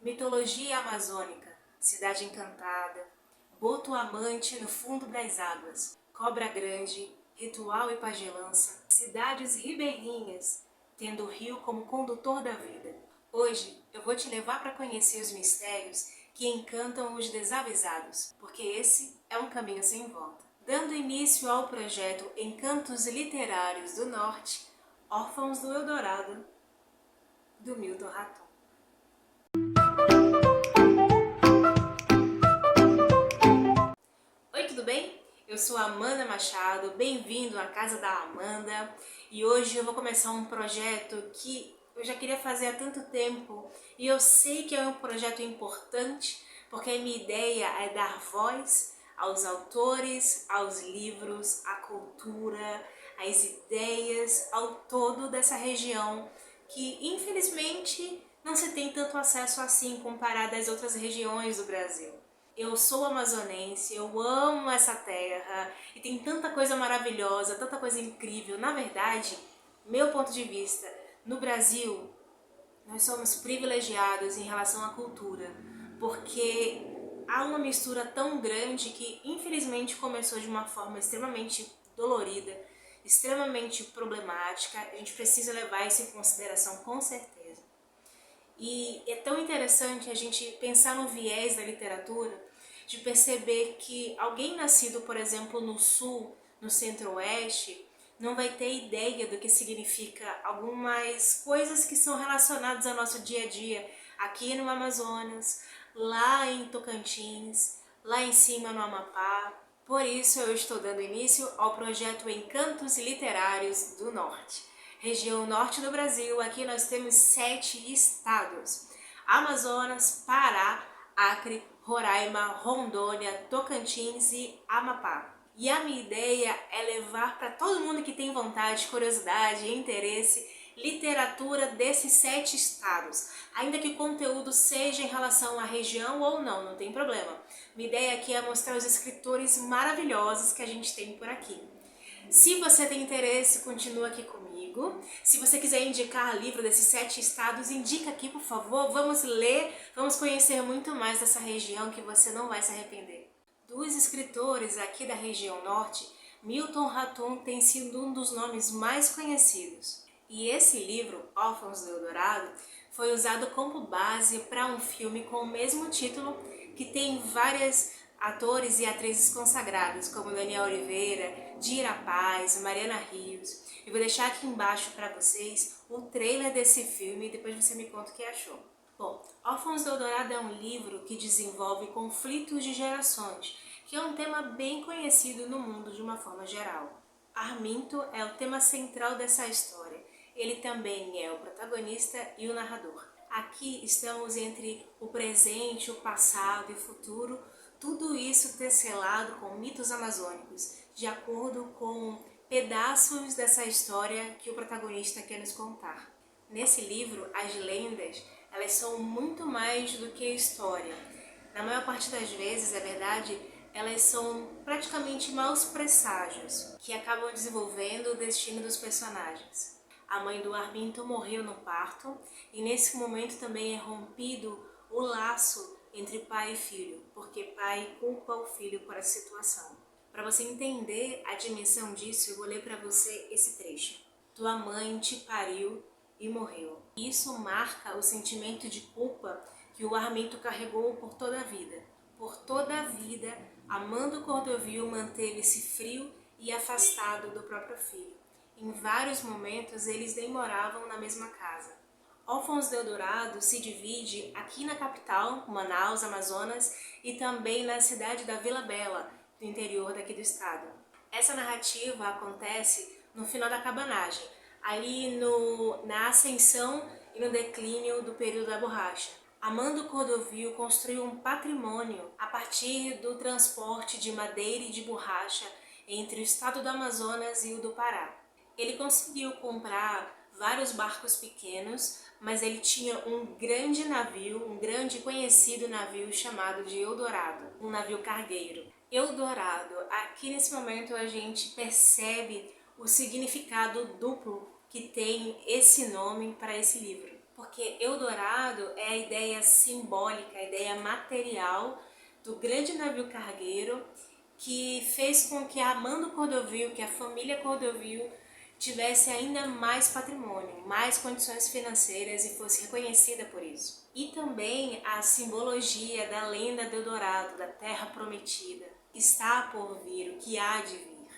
Mitologia amazônica, cidade encantada, boto amante no fundo das águas, cobra grande, ritual e pagelança, cidades ribeirinhas, tendo o rio como condutor da vida. Hoje eu vou te levar para conhecer os mistérios que encantam os desavisados, porque esse é um caminho sem volta. Dando início ao projeto Encantos Literários do Norte, Órfãos do Eldorado, do Milton Ratum. Oi, tudo bem? Eu sou a Amanda Machado, bem-vindo à Casa da Amanda, e hoje eu vou começar um projeto que eu já queria fazer há tanto tempo, e eu sei que é um projeto importante, porque a minha ideia é dar voz aos autores, aos livros, à cultura, às ideias, ao todo dessa região que infelizmente não se tem tanto acesso assim comparado às outras regiões do Brasil. Eu sou amazonense, eu amo essa terra e tem tanta coisa maravilhosa, tanta coisa incrível. Na verdade, meu ponto de vista, no Brasil, nós somos privilegiados em relação à cultura, porque há uma mistura tão grande que infelizmente começou de uma forma extremamente dolorida, extremamente problemática. A gente precisa levar isso em consideração com certeza. E é tão interessante a gente pensar no viés da literatura, de perceber que alguém nascido, por exemplo, no sul, no centro-oeste, não vai ter ideia do que significa algumas coisas que são relacionadas ao nosso dia a dia, aqui no Amazonas, lá em Tocantins, lá em cima no Amapá. Por isso eu estou dando início ao projeto Encantos Literários do Norte. Região norte do Brasil, aqui nós temos 7 estados: Amazonas, Pará, Acre, Roraima, Rondônia, Tocantins e Amapá. E a minha ideia é levar para todo mundo que tem vontade, curiosidade e interesse, literatura desses 7 estados. Ainda que o conteúdo seja em relação à região ou não, não tem problema. Minha ideia aqui é mostrar os escritores maravilhosos que a gente tem por aqui. Se você tem interesse, continua aqui comigo. Se você quiser indicar livro desses 7 estados, indica aqui, por favor. Vamos ler, vamos conhecer muito mais dessa região que você não vai se arrepender. Dos escritores aqui da região norte, Milton Ratum tem sido um dos nomes mais conhecidos. E esse livro, Órfãos do Eldorado, foi usado como base para um filme com o mesmo título, que tem várias atores e atrizes consagrados, como Daniel Oliveira, Dira Paz, Mariana Rios. Eu vou deixar aqui embaixo para vocês o trailer desse filme e depois você me conta o que achou. Bom, Órfãos do Eldorado é um livro que desenvolve conflitos de gerações, que é um tema bem conhecido no mundo de uma forma geral. Arminto é o tema central dessa história. Ele também é o protagonista e o narrador. Aqui estamos entre o presente, o passado e o futuro, tudo isso tecelado com mitos amazônicos, de acordo com pedaços dessa história que o protagonista quer nos contar. Nesse livro, as lendas, elas são muito mais do que história. Na maior parte das vezes, é verdade, elas são praticamente maus presságios, que acabam desenvolvendo o destino dos personagens. A mãe do Arminto morreu no parto, e nesse momento também é rompido o laço entre pai e filho, porque pai culpa o filho por essa situação. Para você entender a dimensão disso, eu vou ler para você esse trecho. Tua mãe te pariu e morreu. Isso marca o sentimento de culpa que o Arminto carregou por toda a vida. Por toda a vida, Amando Cordovil manteve-se frio e afastado do próprio filho. Em vários momentos, eles nem moravam na mesma casa. Órfãos do Eldorado se divide aqui na capital, Manaus, Amazonas, e também na cidade da Vila Bela, do interior daqui do estado. Essa narrativa acontece no final da cabanagem, ali na ascensão e no declínio do período da borracha. Amando Cordovil construiu um patrimônio a partir do transporte de madeira e de borracha entre o estado do Amazonas e o do Pará. Ele conseguiu comprar vários barcos pequenos, mas ele tinha um grande navio, um grande conhecido navio chamado de Eldorado, um navio cargueiro. Eldorado, aqui nesse momento a gente percebe o significado duplo que tem esse nome para esse livro. Porque Eldorado é a ideia simbólica, a ideia material do grande navio cargueiro que fez com que a Armando Cordovil, que a família Cordovil, tivesse ainda mais patrimônio, mais condições financeiras e fosse reconhecida por isso. E também a simbologia da lenda do Eldorado, da Terra Prometida, que está por vir, o que há de vir.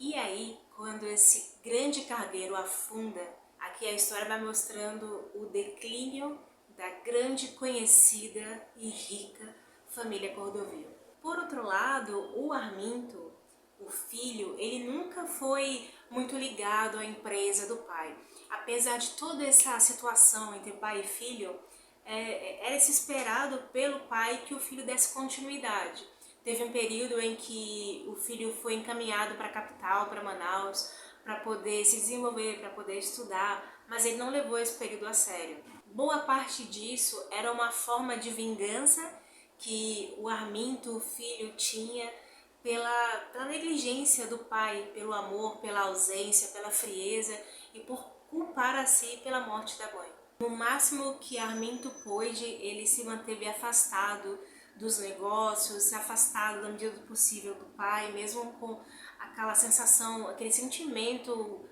E aí, quando esse grande cargueiro afunda, aqui a história vai mostrando o declínio da grande, conhecida e rica família Cordovil. Por outro lado, o Arminto, o filho, ele nunca foi muito ligado à empresa do pai. Apesar de toda essa situação entre pai e filho, era-se esperado pelo pai que o filho desse continuidade. Teve um período em que o filho foi encaminhado para a capital, para Manaus, para poder se desenvolver, para poder estudar, mas ele não levou esse período a sério. Boa parte disso era uma forma de vingança que o Arminto, o filho, tinha pela negligência do pai, pelo amor, pela ausência, pela frieza e por culpar a si pela morte da mãe. No máximo que Arminto pôde, ele se manteve afastado dos negócios, afastado da medida do possível do pai, mesmo com aquela sensação, aquele sentimento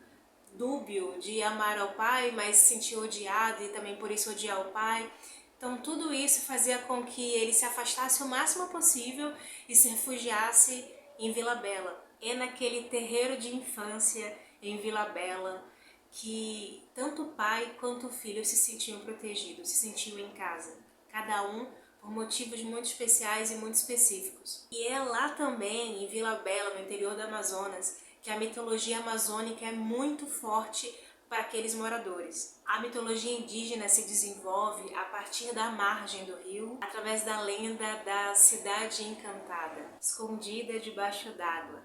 dúbio de amar ao pai, mas se sentir odiado e também por isso odiar o pai. Então tudo isso fazia com que ele se afastasse o máximo possível e se refugiasse em Vila Bela. É naquele terreiro de infância em Vila Bela que tanto o pai quanto o filho se sentiam protegidos, se sentiam em casa. Cada um por motivos muito especiais e muito específicos. E é lá também, em Vila Bela, no interior do Amazonas, que a mitologia amazônica é muito forte para aqueles moradores. A mitologia indígena se desenvolve a partir da margem do rio, através da lenda da cidade encantada, escondida debaixo d'água,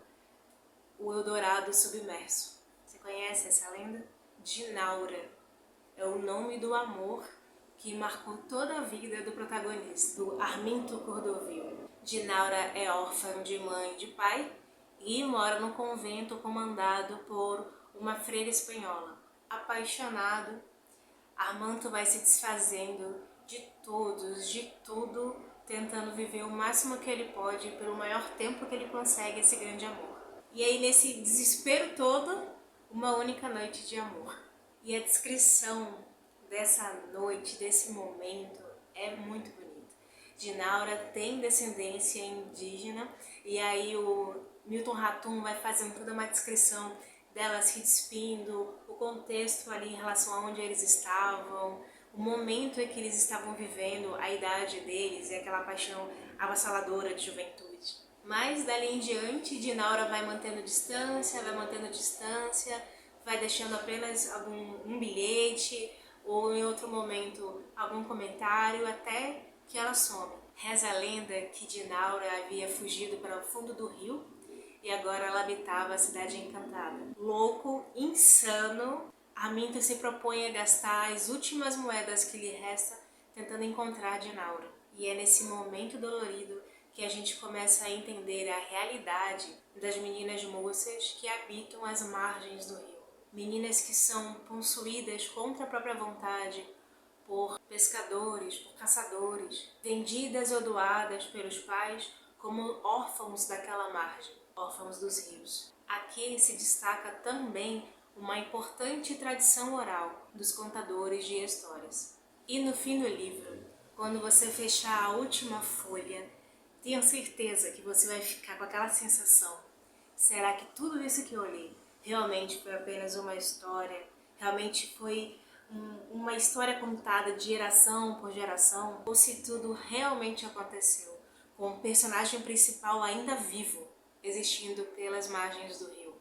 o Eldorado submerso. Você conhece essa lenda? Dinaura é o nome do amor que marcou toda a vida do protagonista, do Arminto Cordovil. Dinaura é órfã de mãe e de pai e mora num convento comandado por uma freira espanhola. Apaixonado, Arminto vai se desfazendo de todos, de tudo, tentando viver o máximo que ele pode pelo maior tempo que ele consegue esse grande amor. E aí, nesse desespero todo, uma única noite de amor. E a descrição dessa noite, desse momento, é muito bonita. Dinaura tem descendência indígena e aí o Milton Ratum vai fazendo toda uma descrição dela se despindo, o contexto ali em relação a onde eles estavam, o momento em que eles estavam vivendo, a idade deles e aquela paixão avassaladora de juventude. Mas dali em diante, Dinaura vai mantendo distância, vai deixando apenas um bilhete ou em outro momento algum comentário até que ela some. Reza a lenda que Dinaura havia fugido para o fundo do rio e agora ela habitava a cidade encantada. Louco, insano, Arminto se propõe a gastar as últimas moedas que lhe resta tentando encontrar Dinaura. E é nesse momento dolorido que a gente começa a entender a realidade das meninas moças que habitam as margens do rio. Meninas que são possuídas contra a própria vontade por pescadores, por caçadores, vendidas ou doadas pelos pais como órfãos daquela margem, órfãos dos rios. Aqui se destaca também uma importante tradição oral dos contadores de histórias. E no fim do livro, quando você fechar a última folha, tenho certeza que você vai ficar com aquela sensação: será que tudo isso que eu li realmente foi apenas uma história? Realmente foi uma história contada de geração por geração? Ou se tudo realmente aconteceu, com o personagem principal ainda vivo, existindo pelas margens do rio?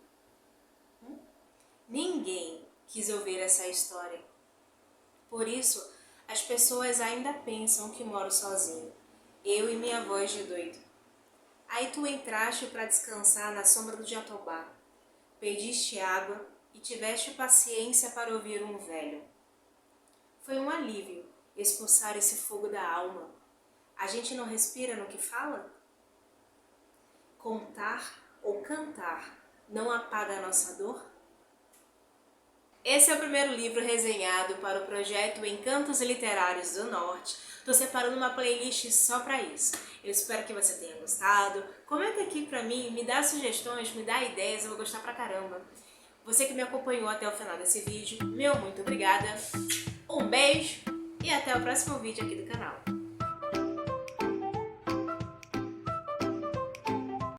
Ninguém quis ouvir essa história. Por isso, as pessoas ainda pensam que moro sozinho, eu e minha voz de doido. Aí tu entraste para descansar na sombra do jatobá, pediste água e tiveste paciência para ouvir um velho. Foi um alívio expulsar esse fogo da alma. A gente não respira no que fala? Contar ou cantar não apaga a nossa dor? Esse é o primeiro livro resenhado para o projeto Encantos Literários do Norte. Estou separando uma playlist só para isso. Eu espero que você tenha gostado. Comenta aqui pra mim, me dá sugestões, me dá ideias, eu vou gostar pra caramba. Você que me acompanhou até o final desse vídeo, meu muito obrigada. Um beijo e até o próximo vídeo aqui do canal.